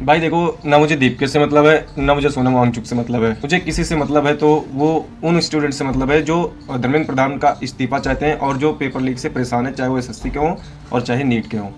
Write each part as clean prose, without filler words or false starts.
भाई देखो, ना मुझे दीपके से मतलब है, ना मुझे सोनम वांगचुक से मतलब है। मुझे किसी से मतलब है तो वो उन स्टूडेंट से मतलब है जो धर्मेंद्र प्रधान का इस्तीफा चाहते हैं और जो पेपर लीक से परेशान है, चाहे वो एसएससी के हों और चाहे नीट के हों।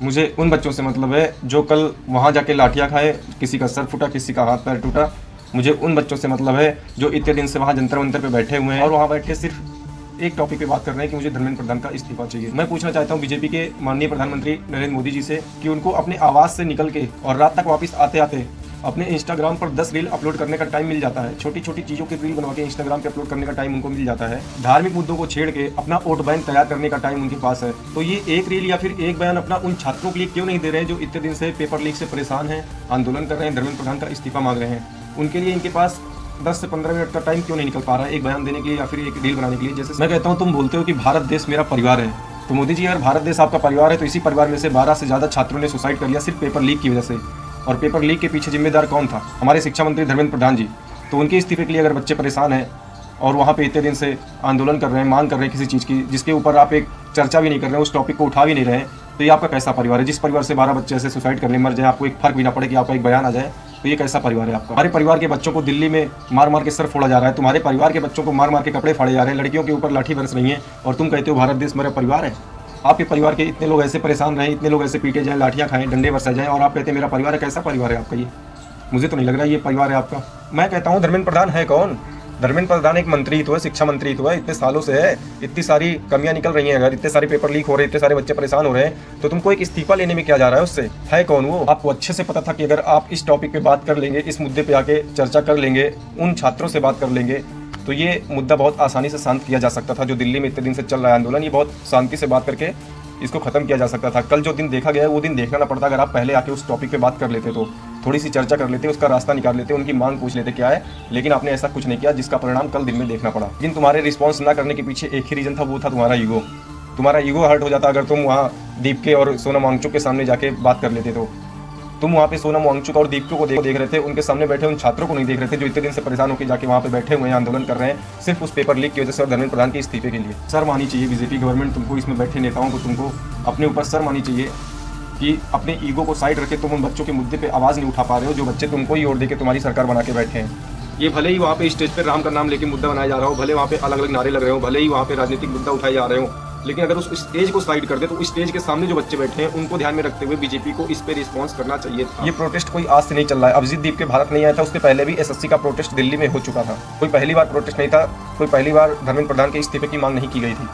मुझे उन बच्चों से मतलब है जो कल वहाँ जाके लाठियाँ खाए, किसी का सर फूटा, किसी का हाथ पैर टूटा। मुझे उन बच्चों से मतलब है जो इतने दिन से वहाँ जंतर मंतर पे बैठे हुए हैं और वहाँ बैठ के सिर्फ एक टॉपिक पे बात कर रहे हैं कि मुझे धर्मेंद्र प्रधान का इस्तीफा चाहिए। मैं पूछना चाहता हूँ बीजेपी के माननीय प्रधानमंत्री नरेंद्र मोदी जी से कि उनको अपने आवास से निकल के और रात तक वापस आते आते अपने इंस्टाग्राम पर 10 रील अपलोड करने का टाइम मिल जाता है। छोटी छोटी चीज़ों की रील बनवा के इंस्टाग्राम पे अपलोड करने का टाइम उनको मिल जाता है। धार्मिक मुद्दों को छेड़ के अपना वोट बैंक तैयार करने का टाइम उनके पास है। तो ये एक रील या फिर एक बयान अपना उन छात्रों के लिए क्यों नहीं दे रहे हैं जो इतने दिन से पेपर लीक से परेशान हैं, आंदोलन कर रहे हैं, धर्मेंद्र प्रधान का इस्तीफा मांग रहे हैं। उनके लिए इनके पास 10 से 15 मिनट का टाइम क्यों नहीं निकल पा रहा है एक बयान देने के लिए या फिर एक रील बनाने के लिए। जैसे मैं कहता हूँ, तुम बोलते हो कि भारत देश मेरा परिवार है, तो मोदी जी अगर भारत देश आपका परिवार है तो इसी परिवार में से 12 से ज़्यादा छात्रों ने सुसाइड कर लिया सिर्फ पेपर लीक की वजह से। और पेपर लीक के पीछे जिम्मेदार कौन था? हमारे शिक्षा मंत्री धर्मेंद्र प्रधान जी। तो उनके इस्तीफे के लिए अगर बच्चे परेशान हैं और वहाँ पे इतने दिन से आंदोलन कर रहे हैं, मांग कर रहे हैं किसी चीज़ की जिसके ऊपर आप एक चर्चा भी नहीं कर रहे हैं, उस टॉपिक को उठा भी नहीं रहे हैं, तो ये आपका कैसा परिवार है? जिस परिवार से 12 बच्चे ऐसे सुसाइड करने मर जाए, आपको एक फर्क भी ना पड़े कि आपका एक बयान आ जाए, तो ये कैसा परिवार है आपका? हमारे परिवार के बच्चों को दिल्ली में मार मार के सर फोड़ा जा रहा है, तुम्हारे परिवार के बच्चों को मार मार के कपड़े फाड़े जा रहे हैं, लड़कियों के ऊपर लाठी बरस रही है और तुम कहते हो भारत देश मेरा परिवार है। आपके परिवार के इतने लोग ऐसे परेशान रहे, इतने लोग ऐसे पीटे जाएं, लाठियाँ खाएं, डंडे बरसाए जाएं और आप कहते हैं मेरा परिवार है। कैसा परिवार है आपका ये? मुझे तो नहीं लग रहा ये परिवार है आपका। मैं कहता हूँ धर्मेंद्र प्रधान है कौन? धर्मेंद्र प्रधान एक मंत्री तो है, शिक्षा मंत्री तो है, इतने सालों से है, इतनी सारी कमियां निकल रही हैं, अगर इतने सारे पेपर लीक हो रहे हैं, इतने सारे बच्चे परेशान हो रहे हैं, तो तुमको एक इस्तीफा लेने में क्या जा रहा है उससे? है कौन वो? आपको अच्छे से पता था कि अगर आप इस टॉपिक पे बात कर लेंगे, इस मुद्दे पे आके चर्चा कर लेंगे, उन छात्रों से बात कर लेंगे, तो ये मुद्दा बहुत आसानी से शांत किया जा सकता था। जो दिल्ली में इतने दिन से चल रहा है आंदोलन, ये बहुत शांति से बात करके इसको खत्म किया जा सकता था। कल जो दिन देखा गया है वो दिन देखना ना पड़ता अगर आप पहले आके उस टॉपिक पे बात कर लेते, तो थोड़ी सी चर्चा कर लेते, उसका रास्ता निकाल लेते, उनकी मांग पूछ लेते क्या है। लेकिन आपने ऐसा कुछ नहीं किया जिसका परिणाम कल दिन में देखना पड़ा। लेकिन तुम्हारे रिस्पॉन्स ना करने के पीछे एक ही रीजन था, वो था तुम्हारा ईगो। तुम्हारा ईगो हर्ट हो जाता अगर तुम वहाँ दीपके और सोनम वांगचुक के सामने जाके बात कर लेते। तो तुम वहाँ पे सोनम वांगचुक और दीपके को देख रहे थे, उनके सामने बैठे उन छात्रों को नहीं देख रहे थे जो इतने दिन से परेशान होकर जाके वहाँ पे बैठे हुए हैं, आंदोलन कर रहे हैं सिर्फ उस पेपर लीक की वजह से और धर्मेंद्र प्रधान के इस्तीफे के लिए। शर्म आनी चाहिए बीजेपी गवर्नमेंट, तुमको इसमें बैठे नेताओं को, तुमको अपने ऊपर शर्म आनी चाहिए कि अपने ईगो को साइड रखे तुम उन बच्चों के मुद्दे पे आवाज़ नहीं उठा पा रहे हो, जो बच्चे तुमको ही ओर दे के तुम्हारी सरकार बना के बैठे हैं। ये भले ही वहाँ पे स्टेज पे राम का नाम लेके मुद्दा बनाया जा रहा हो, भले वहाँ पे अलग अलग नारे लग रहे हो, भले ही वहाँ पे राजनीतिक मुद्दा उठाए जा रहे हो, लेकिन अगर उस स्टेज को साइड कर दे तो उस स्टेज के सामने जो बच्चे बैठे हैं उनको ध्यान में रखते हुए बीजेपी को इस पे रिस्पांस करना चाहिए था। ये प्रोटेस्ट कोई आज से नहीं चल रहा है। अभिजीत दीप के भारत नहीं आया था, उससे पहले भी एसएससी का प्रोटेस्ट दिल्ली में हो चुका था। कोई पहली बार प्रोटेस्ट नहीं था, कोई पहली बार धर्मेंद्र प्रधान के इस्तीफे की मांग नहीं की गई थी।